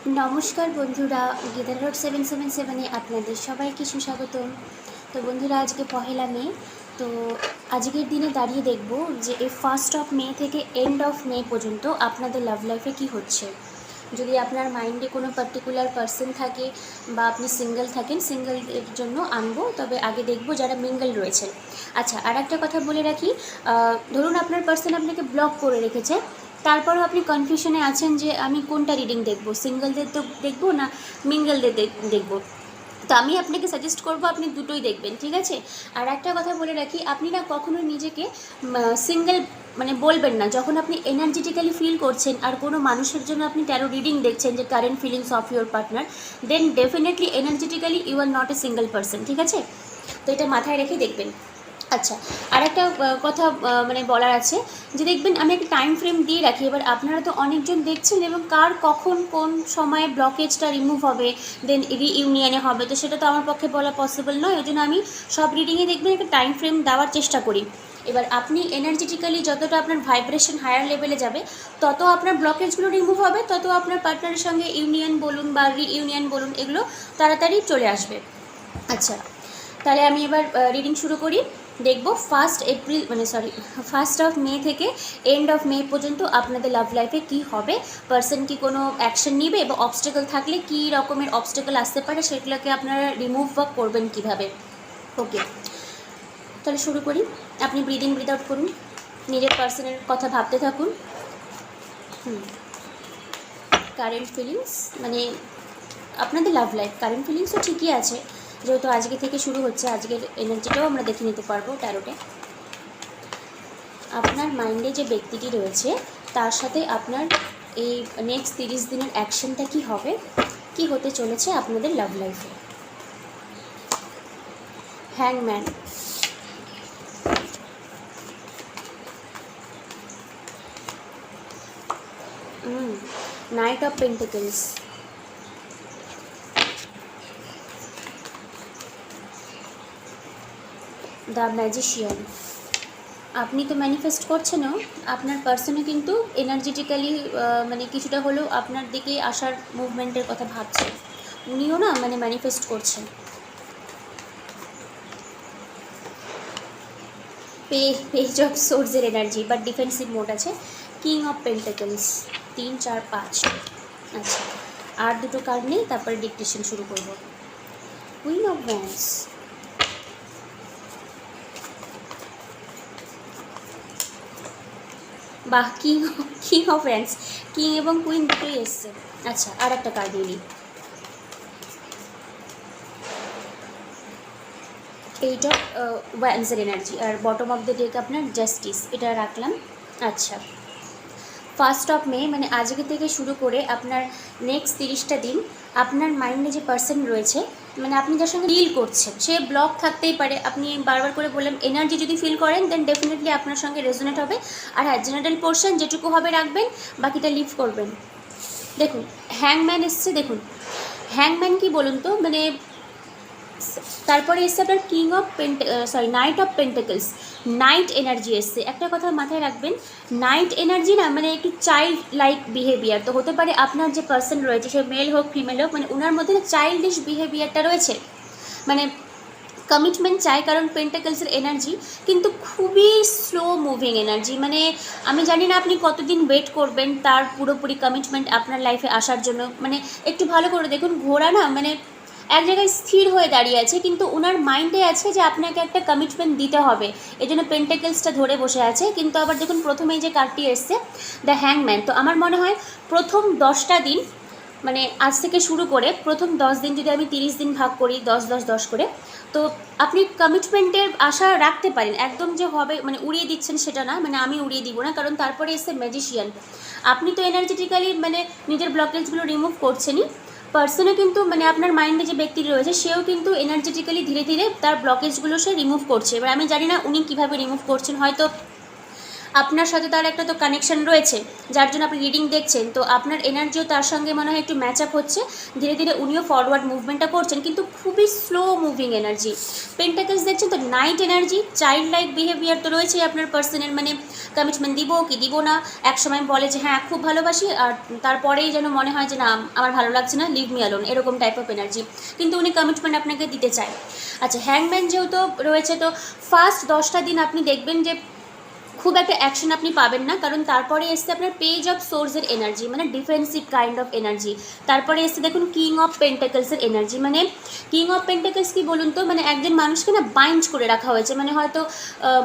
নমস্কার বন্ধুরা, গীতার রোড 777-এ আপনাদের সবাইকে সুস্বাগতম। তো বন্ধুরা, আজকে পহেলা মে। তো আজকের দিনে দাঁড়িয়ে দেখব যে এই 1 মে থেকে এন্ড অফ মে পর্যন্ত আপনাদের লাভ লাইফে কি হচ্ছে। যদি আপনার মাইন্ডে কোনো পার্টিকুলার পার্সন থাকে বা আপনি সিঙ্গেল থাকেন, সিঙ্গেলের জন্য আনবো, তবে আগে দেখব যারা মিঙ্গল রয়েছেন। আচ্ছা, আর একটা কথা বলে রাখি, ধরুন আপনার পার্সন আপনাকে ব্লক করে রেখেছে, তারপরও আপনি কনফিউশনে আছেন যে আমি কোনটা রিডিং দেখব, সিঙ্গেলদের তো দেখবো না মিঙ্গলদের দেখবো। তো আমি আপনাকে সাজেস্ট করব আপনি দুটোই দেখবেন, ঠিক আছে। আর একটা কথা বলে রাখি, আপনি না কখনো নিজেকে সিঙ্গেল বলবেন না। যখন আপনি এনার্জেটিক্যালি ফিল করছেন আর কোনো মানুষের জন্য আপনি ট্যারো রিডিং দেখছেন যে current feelings of your partner, then definitely energetically you are not a single person, ঠিক আছে। তো এটা মাথায় রেখে দেখবেন। আচ্ছা, আর একটা কথা বলার আছে যে দেখবেন আমি একটা টাইম ফ্রেম দিয়ে রাখি। এবার আপনারা তো অনেকজন দেখছেন এবং কার কখন কোন সময়ে ব্লকেজটা রিমুভ হবে, দেন রিইউনিয়নে হবে, তো সেটা তো আমার পক্ষে বলা পসিবল নয়। ওই জন্য আমি সব রিডিংয়ে দেখবেন একটা টাইম ফ্রেম দেওয়ার চেষ্টা করি। এবার আপনি এনার্জেটিক্যালি যতটা আপনার ভাইব্রেশন হায়ার লেভেলে যাবে, তত আপনার ব্লকেজগুলো রিমুভ হবে, তত আপনার পার্টনারের সঙ্গে ইউনিয়ন বলুন বা রিইউনিয়ন বলুন, এগুলো তাড়াতাড়ি চলে আসবে। আচ্ছা, তাহলে আমি এবার রিডিং শুরু করি। দেখব 1 মে থেকে এন্ড অফ মে পর্যন্ত আপনাদের লাভ লাইফে কি হবে। পার্সন কি কোনো অ্যাকশন নিবে বা অবস্টেকল থাকলে কী রকমের অবস্টেকল আসতে পারে, সেগুলোকে আপনারা রিমুভ বা করবেন কীভাবে। ওকে, তাহলে শুরু করি। আপনি ব্রিথ ইন ব্রিথ আউট করুন, নিজের পার্সনের কথা ভাবতে থাকুন। কারেন্ট ফিলিংস আপনাদের লাভ লাইফ কারেন্ট ফিলিংসও ঠিকই আছে, যেহেতু আজকে থেকে শুরু হচ্ছে। আজকের এনার্জিটাও আমরা দেখে নিতে পারবো ট্যারোটে। আপনার মাইন্ডে যে ব্যক্তিটি রয়েছে তার সাথে আপনার এই নেক্সট 30 দিনের অ্যাকশনটা কি হবে, কি হতে চলেছে আপনাদের লাভ লাইফে। হ্যাংম্যান, knight of pentacles, the magician. আপনি তো ম্যানিফেস্ট করছেনও, আপনার পার্সনও কিন্তু এনার্জেটিক্যালি কিছুটা হলেও আপনার দিকে আসার মুভমেন্টের কথা ভাবছে। উনিও না ম্যানিফেস্ট করছেন। পেজ অফ সোর্সের এনার্জি বাট ডিফেন্সিভ মোড আছে। King of pentacles, 3, 4, 5। আচ্ছা, আর দুটো কার্ড নেই, তারপরে ডিকটেশন শুরু করব। কুইন অফ ওয়ান্ডস, বাহ, কিং অফ ওয়ান্ডস, কিং এবং কুইন দুটোই এসছে। আচ্ছা, আর একটা কার্ড দিয়ে নিই। এইট অফ ওয়ান্ডসের এনার্জি, আর বটম অফ দ্য ডেক আপনার জাস্টিস, এটা রাখলাম। আচ্ছা, 1 মে আজকে থেকে শুরু করে আপনার নেক্সট 30টা দিন আপনার মাইন্ডে যে পার্সন রয়েছে, আপনি যার সঙ্গে ডিল করছেন, সে ব্লক থাকতেই পারে। আপনি বারবার করে বললাম, এনার্জি যদি ফিল করেন দেন ডেফিনেটলি আপনার সঙ্গে রেজোনেট হবে। আর হ্যাঁ, জেনারেল পোর্শন যেটুকু হবে রাখবেন, বাকিটা লিভ করবেন। দেখুন, হ্যাংম্যান এসছে। দেখুন হ্যাংম্যান কি বলুন তো, তারপরে এসছে আপনার night of pentacles, night energy এসছে। একটা কথা মাথায় রাখবেন, নাইট এনার্জি না একটু চাইল্ড লাইক বিহেভিয়ার। তো হতে পারে আপনার যে পার্সন রয়েছে, সে মেল হোক ফিমেল হোক, ওনার মধ্যে না চাইল্ডিশ বিহেভিয়ারটা রয়েছে, কমিটমেন্ট চাই। কারণ পেন্টাকলসের এনার্জি কিন্তু খুবই স্লো মুভিং এনার্জি। আমি জানি না আপনি কতদিন ওয়েট করবেন তার পুরোপুরি কমিটমেন্ট আপনার লাইফে আসার জন্য। একটু ভালো করে দেখুন, ঘোড়া না এক জায়গায় স্থির হয়ে দাঁড়িয়ে আছে, কিন্তু ওনার মাইন্ডে আছে যে আপনাকে একটা কমিটমেন্ট দিতে হবে, এই জন্য পেন্টাকলসটা ধরে বসে আছে। কিন্তু আবার দেখুন, প্রথমেই যে কার্ডটি এসছে দ্য হ্যাংম্যান, তো আমার মনে হয় প্রথম 10টা দিন, আজ থেকে শুরু করে প্রথম 10 দিন যদি আমি 30 দিন ভাগ করি, 10, 10, 10 করে, তো আপনি কমিটমেন্টের আশা রাখতে পারেন। একদম যে হবে উড়িয়ে দিচ্ছেন সেটা না, আমি উড়িয়ে দিব না। কারণ তারপরে এসছে ম্যাজিশিয়ান। আপনি তো এনার্জেটিক্যালি নিজের ব্লকেজগুলো রিমুভ করছেনই, পার্সনও কিন্তু আপনার মাইন্ডে যে ব্যক্তি রয়েছে, সেও কিন্তু এনার্জেটিক্যালি ধীরে ধীরে তার ব্লকেজগুলো সে রিমুভ করছে। এবার আমি জানি না উনি কীভাবে রিমুভ করছেন, হয়তো আপনার সাথে তার একটা তো কানেকশন রয়েছে, যার জন্য আপনি রিডিং দেখছেন, তো আপনার এনার্জিও তার সঙ্গে মনে হয় একটু ম্যাচ আপ হচ্ছে, ধীরে ধীরে উনিও ফরওয়ার্ড মুভমেন্টটা করছেন, কিন্তু খুবই স্লো মুভিং এনার্জি। পেন্টাকেলস দেখছেন তো night energy, child like behaviour তো রয়েছেই আপনার পার্সনের, মানে কমিটমেন্ট দিব কি দিব না, এক সময় বলে যে হ্যাঁ খুব ভালোবাসি, আর তারপরেই যেন মনে হয় যে না আমার ভালো লাগছে না, লিভ মি অ্যালোন, এরকম টাইপ অফ এনার্জি, কিন্তু উনি কমিটমেন্ট আপনাকে দিতে চায়। আচ্ছা, হ্যাংম্যান যেহেতু রয়েছে, তো ফার্স্ট 10টা দিন আপনি দেখবেন যে খুব একটা অ্যাকশন আপনি পাবেন না, কারণ তারপরে এসছে আপনার পেজ অফ সোর্সের এনার্জি, মানে ডিফেন্সিভ কাইন্ড অফ এনার্জি। তারপরে এসছে দেখুন কিং অফ পেন্টাকেলসের এনার্জি, মানে কিং অফ পেন্টাকেলস কি বলুন তো, মানে একজন মানুষকে না বাইন্ড করে রাখা হয়েছে, মানে হয়তো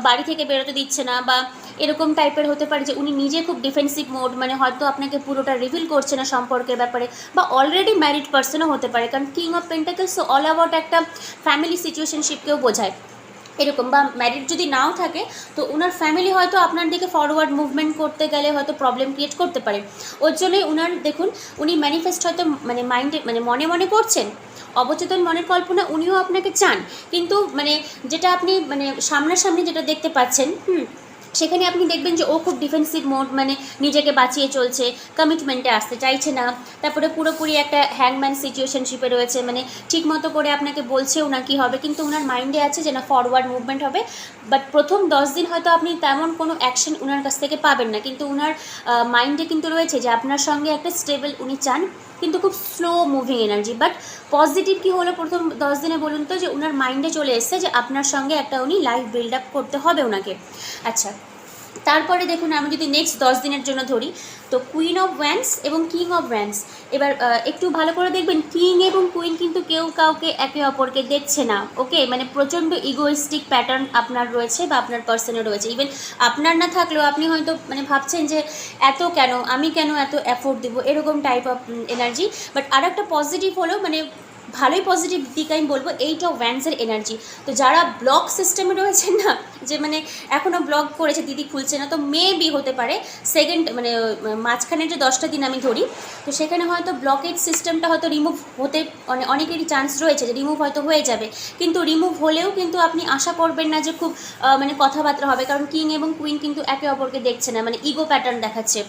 বাড়ি থেকে বেরোতে দিচ্ছে না, বা এরকম টাইপের হতে পারে যে উনি নিজে খুব ডিফেন্সিভ মোড, মানে হয়তো আপনাকে পুরোটা রিভিল করছে না সম্পর্কের ব্যাপারে, বা অলরেডি ম্যারিড পার্সনও হতে পারে, কারণ king of pentacles all about একটা ফ্যামিলি সিচুয়েশনশিপকেও বোঝায় এরকম, বা ম্যারিড যদি নাও থাকে তো ওনার ফ্যামিলি হয়তো আপনার দিকে ফরওয়ার্ড মুভমেন্ট করতে গেলে হয়তো প্রবলেম ক্রিয়েট করতে পারে। ওর জন্যই ওনার দেখুন উনি ম্যানিফেস্ট হয়তো মানে মাইন্ডে মানে মনে মনে করছেন, অবচেতন মনের কল্পনা উনিও আপনাকে চান, কিন্তু মানে যেটা আপনি মানে সামনাসামনি যেটা দেখতে পাচ্ছেন সেখানে আপনি দেখবেন যে ও খুব ডিফেন্সিভ মোড, মানে নিজেকে বাঁচিয়ে চলছে, কমিটমেন্টে আসতে চাইছে না, তারপরে পুরোপুরি একটা হ্যাংম্যান সিচুয়েশনশিপে রয়েছে, মানে ঠিক মতো করে আপনাকে বলছেও না কী হবে, কিন্তু ওনার মাইন্ডে আছে যে না ফরওয়ার্ড মুভমেন্ট হবে। বাট প্রথম 10 দিন হয়তো আপনি তেমন কোনো অ্যাকশন ওনার কাছ থেকে পাবেন না, কিন্তু ওনার মাইন্ডে কিন্তু রয়েছে যে আপনার সঙ্গে একটা স্টেবল উনি চান, কিন্তু খুব slow moving energy. But positive কী হলো প্রথম 10 দিনে বলুন তো, যে ওনার মাইন্ডে চলে এসছে যে আপনার সঙ্গে একটা উনি লাইফ বিল্ড আপ করতে হবে ওনাকে। আচ্ছা, তারপরে দেখুন আমি যদি নেক্সট 10 দিনের জন্য ধরি, তো কুইন অফ ওয়ান্স এবং কিং অফ ওয়ান্স, এবার একটু ভালো করে দেখবেন কিং এবং কুইন কিন্তু কেউ কাউকে একে অপরকে দেখছে না, ওকে, মানে প্রচণ্ড ইগোইস্টিক প্যাটার্ন আপনার রয়েছে বা আপনার পার্সনে রয়েছে। ইভেন আপনার না থাকলেও আপনি হয়তো মানে ভাবছেন যে এত কেন, আমি কেন এত এফোর্ট দেবো, এরকম টাইপ অফ এনার্জি। বাট আর একটা পজিটিভ হলো, মানে ভালোই পজিটিভ দিক আমি বলবো, 8 অফ ওয়ান্সের এনার্জি। তো যারা ব্লক সিস্টেমে রয়েছেন না, যে মানে এখনও ব্লক করেছে দিদি খুলছে না, তো মেবি হতে পারে সেকেন্ড মানে মাঝখানে যে 10টা দিন আমি ধরি, তো সেখানে হয়তো ব্লকেজ সিস্টেমটা হয়তো রিমুভ হতে অনেকেরই চান্স রয়েছে যে রিমুভ হয়তো হয়ে যাবে, কিন্তু রিমুভ হলেও কিন্তু আপনি আশা করবেন না যে খুব মানে কথাবার্তা হবে, কারণ কিং এবং কুইন কিন্তু একে অপরকে দেখছে না, মানে ইগো প্যাটার্ন দেখাচ্ছে।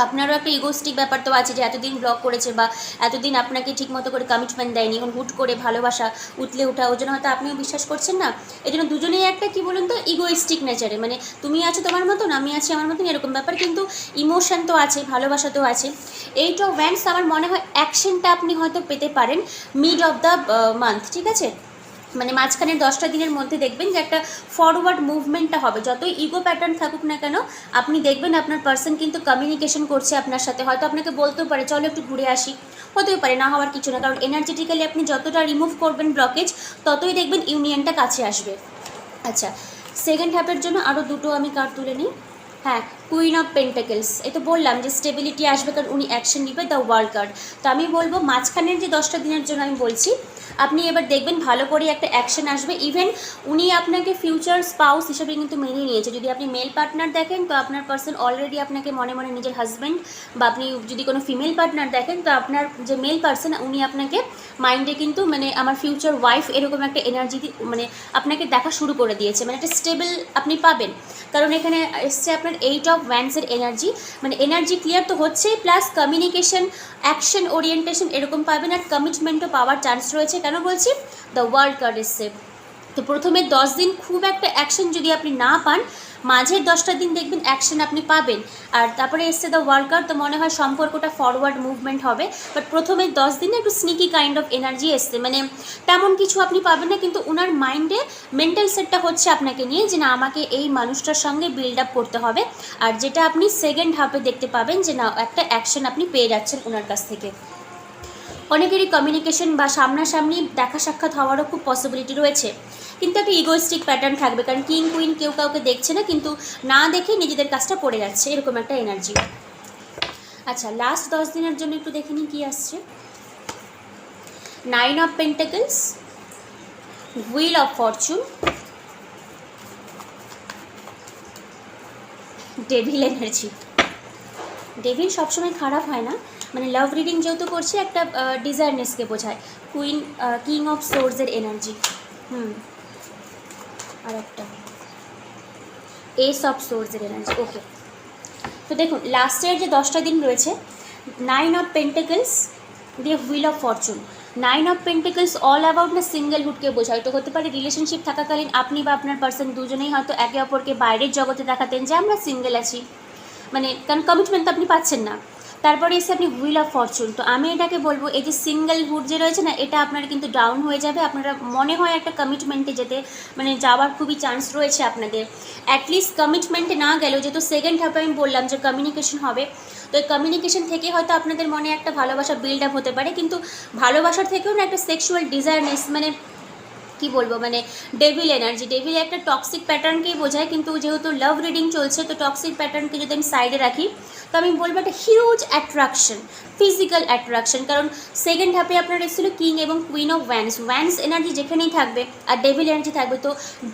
আপনারও একটা ইগোস্টিক ব্যাপার তো আছে যে এতদিন ব্লক করেছে বা এতদিন আপনাকে ঠিকমতো করে কমিটমেন্ট দেয়নি, এখন হুট করে ভালোবাসা উতলে ওঠা, ওই জন্য হয়তো আপনিও বিশ্বাস করছেন না। এই জন্য দুজনেই একটা কী বলুন তো ইগোইস্টিক নেচারে, মানে তুমি আছো তোমার মতন, আমি আছি আমার মতন, এরকম ব্যাপার, কিন্তু ইমোশন তো আছে, ভালোবাসা তো আছে। 8 অফ ওয়ান্স আমার মনে হয় অ্যাকশনটা আপনি হয়তো পেতে পারেন মিড অফ দ্য মান্থ, ঠিক আছে, মানে মাঝখানের 10টা দিনের মধ্যে দেখবেন যে একটা ফরওয়ার্ড মুভমেন্টটা হবে, যতই ইগো প্যাটার্ন থাকুক না কেন আপনি দেখবেন আপনার পার্সন কিন্তু কমিউনিকেশন করছে আপনার সাথে, হয়তো আপনাকে বলতেও পারে চলো একটু ঘুরে আসি, হতেও পারে, না হওয়ার কিছু না, কারণ এনার্জেটিক্যালি আপনি যতটা রিমুভ করবেন ব্লকেজ ততই দেখবেন ইউনিয়নটা কাছে আসবে। আচ্ছা, সেকেন্ড হাফের জন্য আরও দুটো আমি কার্ড তুলে নিই। হ্যাঁ, কুইন অফ পেন্টাকেলস, এই তো বললাম যে স্টেবিলিটি আসবে, কারণ উনি অ্যাকশন নিবে, দ্য ওয়ার্ল্ড কার্ড। তো আমি বলবো মাঝখানের যে 10টা দিনের জন্য আমি বলছি, আপনি এবার দেখবেন ভালো করে একটা অ্যাকশন আসবে। ইভেন উনি আপনাকে ফিউচার স্পাউস হিসেবে কিন্তু মেনে নিয়েছে। যদি আপনি মেল পার্টনার দেখেন তো আপনার পার্সন অলরেডি আপনাকে মনে মনে নিজের হাজব্যান্ড, বা আপনি যদি কোনো ফিমেল পার্টনার দেখেন তো আপনার যে মেল পার্সন উনি আপনাকে মাইন্ডে কিন্তু মানে আমার ফিউচার ওয়াইফ এরকম একটা এনার্জি মানে আপনাকে দেখা শুরু করে দিয়েছে, মানে একটা স্টেবল আপনি পাবেন, কারণ এখানে এসছে আপনার 8 অফ ওয়ান্সের এনার্জি, মানে এনার্জি ক্লিয়ার তো হচ্ছেই, প্লাস কমিউনিকেশন, অ্যাকশন ওরিয়েন্টেশন এরকম পাবেন, আর কমিটমেন্টও পাওয়ার চান্স রয়েছে। কেন বলছি, দ্য ওয়ার্ল্ড কার্ড এসছে। তো প্রথমে 10 দিন খুব একটা অ্যাকশন যদি আপনি না পান, মাঝের 10টা দিন দেখবেন অ্যাকশন আপনি পাবেন, আর তারপরে এসছে দ্য ওয়ার্ল্ড কার্ড, তো মনে হয় সম্পর্কটা ফরওয়ার্ড মুভমেন্ট হবে। বাট প্রথমে 10 দিনে একটু স্নিকি কাইন্ড অফ এনার্জি এসছে, মানে তেমন কিছু আপনি পাবেন না, কিন্তু ওনার মাইন্ডে মেন্টাল সেটটা হচ্ছে আপনাকে নিয়ে যে না আমাকে এই মানুষটার সঙ্গে বিল্ড আপ করতে হবে, আর যেটা আপনি সেকেন্ড হাফে দেখতে পাবেন যে না একটা অ্যাকশন আপনি পেয়ে যাচ্ছেন ওনার কাছ থেকে। অনেকেরই কমিউনিকেশন বা সামনাসামনি দেখা সাক্ষাৎ হওয়ারও খুব পসিবিলিটি রয়েছে, কিন্তু একটা ইগোইস্টিক প্যাটার্ন থাকবে, কারণ কিং কুইন কেউ কাউকে দেখছে না, কিন্তু না দেখে নিজেদের কাজটা করে যাচ্ছে, এরকম একটা এনার্জি। আচ্ছা, লাস্ট 10 দিনের জন্য একটু দেখে নিই কী আসছে। 9 of pentacles, wheel of Fortune, devil energy. Devil সবসময় খারাপ হয় না, মানে লাভ রিডিং যেহেতু করছি একটা ডিজায়ারনেসকে বোঝায়। কুইন কিং অফ সোর্সের এনার্জি, আর একটা এস অফ সোর্সের এনার্জি। ওকে, তো দেখুন লাস্টের যে 10টা দিন রয়েছে, 9 অফ পেন্টাকলস দিয়ে wheel of Fortune. 9 of pentacles all about না সিঙ্গেলহুডকে বোঝায়। তো হতে পারে রিলেশনশিপ থাকাকালীন আপনি বা আপনার পার্সন দুজনেই হয়তো একে অপরকে বাইরের জগতে দেখাতেন যে আমরা সিঙ্গেল আছি, মানে কারণ কমিটমেন্ট তো আপনি পাচ্ছেন না। তারপরে এসে আপনি হুইল অফ ফরচুন। তো আমি এটাকে বলবো এই যে সিঙ্গেলহুড যে রয়েছে না, এটা আপনার কিন্তু ডাউন হয়ে যাবে। আপনারা মনে হয় একটা কমিটমেন্টে যেতে মানে যাওয়ার খুবই চান্স রয়েছে আপনাদের। অ্যাটলিস্ট কমিটমেন্টে না গেলেও, যেহেতু সেকেন্ড হাফে আমি বললাম যে কমিউনিকেশন হবে, তো এই কমিউনিকেশন থেকে হয়তো আপনাদের মনে একটা ভালোবাসা বিল্ড আপ হতে পারে। কিন্তু ভালোবাসার থেকেও না একটা সেক্সুয়াল ডিজায়ারনেস, মানে কি বলবো, মানে ডেভিল এনার্জি। ডেভিল একটা টক্সিক প্যাটার্নকেই বোঝায়, কিন্তু যেহেতু লাভ রিডিং চলছে তো টক্সিক প্যাটার্নকে যদি আমি সাইডে রাখি, তো আমি বলবো একটা হিউজ অ্যাট্রাকশন, ফিজিক্যাল অ্যাট্রাকশন। কারণ সেকেন্ড হাফে আপনার এসেছিলো কিং এবং queen of wands. Wands energy যেখানেই থাকবে আর ডেভিল এনার্জি থাকবে, তো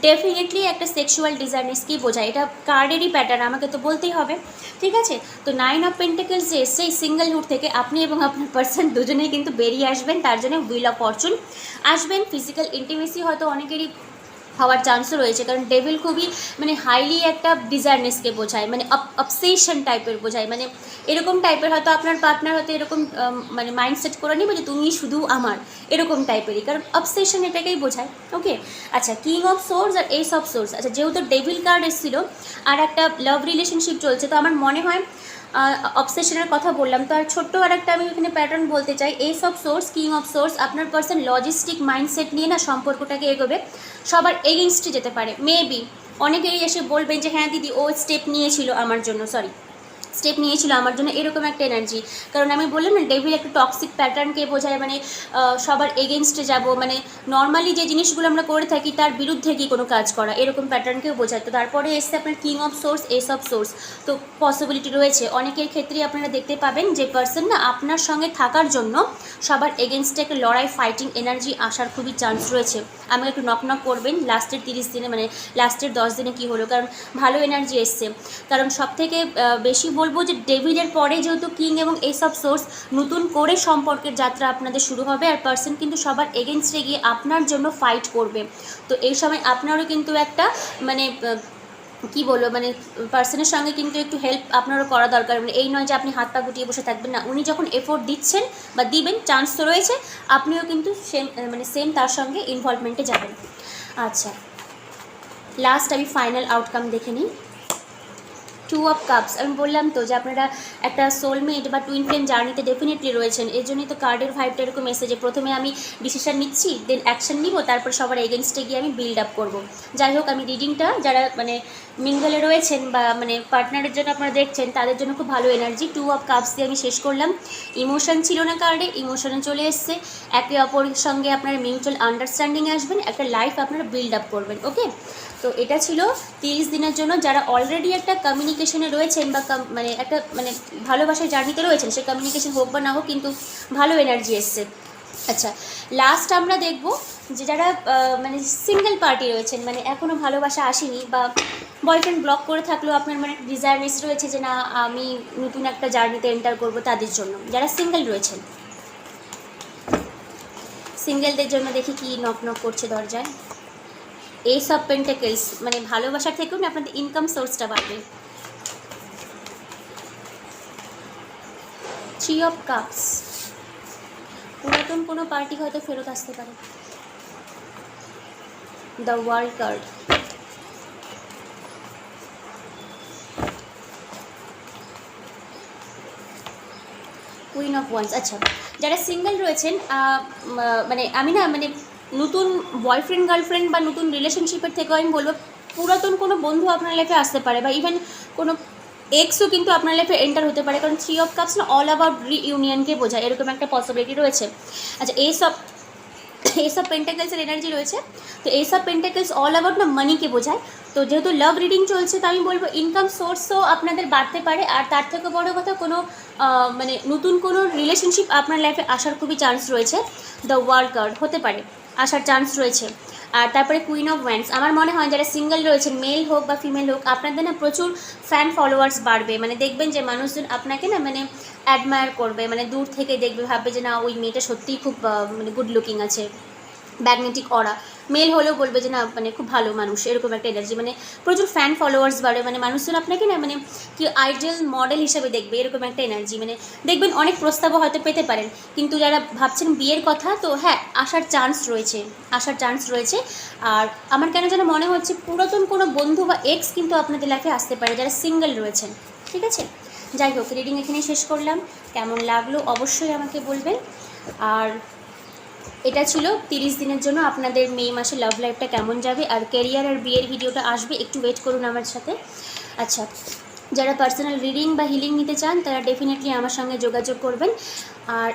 ডেফিনেটলি একটা সেক্সুয়াল ডিজায়ারনেসকেই বোঝায়। এটা কার্ডেরই প্যাটার্ন, আমাকে তো বলতেই হবে, ঠিক আছে। তো 9 অফ পেন্টাকলস যে এসছে এই সিঙ্গেলহুড থেকে আপনি এবং আপনার পার্সন দুজনেই কিন্তু বেরিয়ে আসবেন। তার জন্য হুইল অফ ফরচুন আসবেন। ফিজিক্যাল ইন্টিমেসি হয়তো অনেকেরই হওয়ার চান্সও রয়েছে, কারণ ডেভিল খুবই মানে হাইলি একটা ডিজায়ারনেসকে বোঝায়, মানে অবসেশন টাইপের বোঝায়। মানে এরকম টাইপের হয়তো আপনার পার্টনার হয়তো এরকম মানে মাইন্ডসেট করে নিবে যে তুমি শুধু আমার, এরকম টাইপেরই, কারণ অবসেশন এটাকেই বোঝায়। ওকে, আচ্ছা কিং অফ সোর্স আর এস অফ সোর্স। আচ্ছা যেহেতু ডেভিল কার্ড এসেছিলো আর একটা লাভ রিলেশনশিপ চলছে, তো আমার মনে হয় অবসেশনের কথা বললাম, তো আর ছোট্ট আর একটা আমি এখানে প্যাটার্ন বলতে চাই। S of source, king of source, আপনার পার্সন লজিস্টিক মাইন্ডসেট নিয়ে না সম্পর্কটাকে এগোবে, সবার এগেনস্টে যেতে পারে। মেবি অনেকেই এসে বলবেন যে হ্যাঁ দিদি ও স্টেপ নিয়েছিল আমার জন্য, স্টেপ নিয়েছিল আমার জন্য, এরকম একটা এনার্জি। কারণ আমি বললাম না ডেভিল একটা টক্সিক প্যাটার্নকে বোঝায়, মানে সবার এগেনস্টে যাব, মানে নর্মালি যে জিনিসগুলো আমরা করে থাকি তার বিরুদ্ধে কি কোনো কাজ করা, এরকম প্যাটার্নকেও বোঝায়। তো তারপরে এসছে আপনার king of source, S of source. তো পসিবিলিটি রয়েছে অনেকের ক্ষেত্রেই আপনারা দেখতে পাবেন যে পার্সন না আপনার সঙ্গে থাকার জন্য সবার এগেনস্টে একটা লড়াই, ফাইটিং এনার্জি আসার খুবই চান্স রয়েছে। আমাকে একটু নক করবেন লাস্টের 30 দিনে, মানে লাস্টের 10 দিনে কী হলো, কারণ ভালো এনার্জি এসছে। কারণ সবথেকে বেশি বলবো যে ডেভিলের পরে যেহেতু কিং এবং এস অফ সোর্স, নতুন করে সম্পর্কের যাত্রা আপনাদের শুরু হবে। আর পার্সন কিন্তু সবার এগেনস্টে গিয়ে আপনার জন্য ফাইট করবে। তো এই সময় আপনারও কিন্তু একটা মানে কি বলবো, মানে পার্সনের সঙ্গে কিন্তু একটু হেল্প আপনারও করা দরকার। মানে এই নয় যে আপনি হাত পা গুটিয়ে বসে থাকবেন, না, উনি যখন এফোর্ট দিচ্ছেন বা দিবেন, চান্স তো রয়েছে আপনিও কিন্তু সেম তার সঙ্গে ইনভলভমেন্টে যাবেন। আচ্ছা লাস্ট আমি ফাইনাল আউটকাম দেখে নিই। 2 অফ কাপস। আমি বললাম তো যে আপনারা একটা সোলমেট বা টুইন ফ্লেম জার্নিতে ডেফিনেটলি রয়েছেন। এর জন্যই তো কার্ডের ভাইবটা এরকম এসে যে প্রথমে আমি ডিসিশন নিচ্ছি, দেন অ্যাকশন নিব, তারপর সবার এগেনস্টে গিয়ে আমি বিল্ড আপ করবো। যাই হোক, আমি রিডিংটা যারা মানে মিঙ্গলে রয়েছেন বা মানে পার্টনারের জন্য আপনারা দেখছেন তাদের জন্য খুব ভালো এনার্জি। 2 অফ কাপস দিয়ে আমি শেষ করলাম। ইমোশন ছিল না কার্ডে, ইমোশনে চলে এসছে। একে অপরের সঙ্গে আপনারা মিউচুয়াল আন্ডারস্ট্যান্ডিংয়ে আসবেন, একটা লাইফ আপনারা বিল্ড আপ করবেন। ওকে, তো এটা ছিল 30 দিনের জন্য যারা অলরেডি একটা কমিউনিকেশনে রয়েছেন বা মানে একটা মানে ভালোবাসার জার্নিতে রয়েছেন, সে কমিউনিকেশন হোক বা না হোক কিন্তু ভালো এনার্জি এসছে। আচ্ছা লাস্ট আমরা দেখব যে যারা মানে সিঙ্গেল পার্টি রয়েছেন, মানে এখনও ভালোবাসা আসেনি বা বয়ফ্রেন্ড ব্লক করে থাকলেও আপনার মানে ডিজায়ারনেস রয়েছে যে না আমি নতুন একটা জার্নিতে এন্টার করব, তাদের জন্য যারা সিঙ্গেল রয়েছেন। সিঙ্গেলদের জন্য দেখি কি নক করছে দরজায়। এস অফ পেন্টাকলস, মানে ভালোবাসার থেকেও না আপনাদের ইনকাম সোর্সটা বাড়বে। 3 অফ কাপস, পুরাতন কোনো পার্টি হয়তো ফেরত আসতে পারে। The world card, queen of once. আচ্ছা যারা সিঙ্গেল রয়েছেন, মানে আমি না মানে নতুন বয়ফ্রেন্ড গার্লফ্রেন্ড বা নতুন রিলেশনশিপের থেকেও আমি বলবো পুরাতন কোনো বন্ধু আপনার লাইফে আসতে পারে, বা ইভেন কোনো এক্সও কিন্তু আপনার লাইফে এন্টার হতে পারে। কারণ 3 অফ কাপস না অল অ্যাবাউট রিইউনিয়নকে বোঝায়, এরকম একটা পসিবিলিটি রয়েছে। আচ্ছা এস অফ পেন্টাকলসের এনার্জি রয়েছে, তো S of pentacles all about না মানিকে বোঝায়। তো যেহেতু লাভ রিডিং চলছে, তো আমি বলবো ইনকাম সোর্সও আপনাদের বাড়তে পারে। আর তার থেকে বড় কথা কোনো মানে নতুন কোনো রিলেশনশিপ আপনার লাইফে আসার খুবই চান্স রয়েছে। দ্য ওয়ার্ল্ড কার্ড হতে পারে, আসার চান্স রয়েছে। আর তারপরে কুইন অফ ওয়ান্স, আমার মনে হয় যারা সিঙ্গেল রয়েছেন মেল হোক বা ফিমেল হোক, আপনাদের না প্রচুর ফ্যান ফলোয়ার্স বাড়বে। মানে দেখবেন যে মানুষজন আপনাকে না মানে অ্যাডমায়ার করবে, মানে দূর থেকে দেখবে, ভাববে যে না ওই মেয়েটা সত্যিই খুব মানে গুড লুকিং আছে, ম্যাগনেটিক অরা। মেল হলেও বলবে যে না মানে খুব ভালো মানুষ, এরকম একটা এনার্জি, মানে প্রচুর ফ্যান ফলোয়ার্স বাড়ে, মানে মানুষজন আপনাকে না মানে কি আইডিয়াল মডেল হিসেবে দেখবে, এরকম একটা এনার্জি। মানে দেখবেন অনেক প্রস্তাবও হয়তো পেতে পারেন, কিন্তু যারা ভাবছেন বিয়ের কথা, তো হ্যাঁ আসার চান্স রয়েছে, আসার চান্স রয়েছে। আর আমার কেন যেন মনে হচ্ছে পুরাতন কোনো বন্ধু বা এক্স কিন্তু আপনাদের লাইফে আসতে পারে, যারা সিঙ্গেল রয়েছেন, ঠিক আছে। যাই হোক, রিডিং এখানেই শেষ করলাম। কেমন লাগলো অবশ্যই আমাকে বলবেন। আর এটা ছিল 30 দিনের জন্য আপনাদের মে মাসে লাভ লাইফটা কেমন যাবে, আর ক্যারিয়ার আর বিয়ের ভিডিওটা আসবে, একটু ওয়েট করুন আমার সাথে। আচ্ছা, যারা পার্সোনাল রিডিং বা হিলিং নিতে চান তারা ডেফিনেটলি আমার সঙ্গে যোগাযোগ করবেন। আর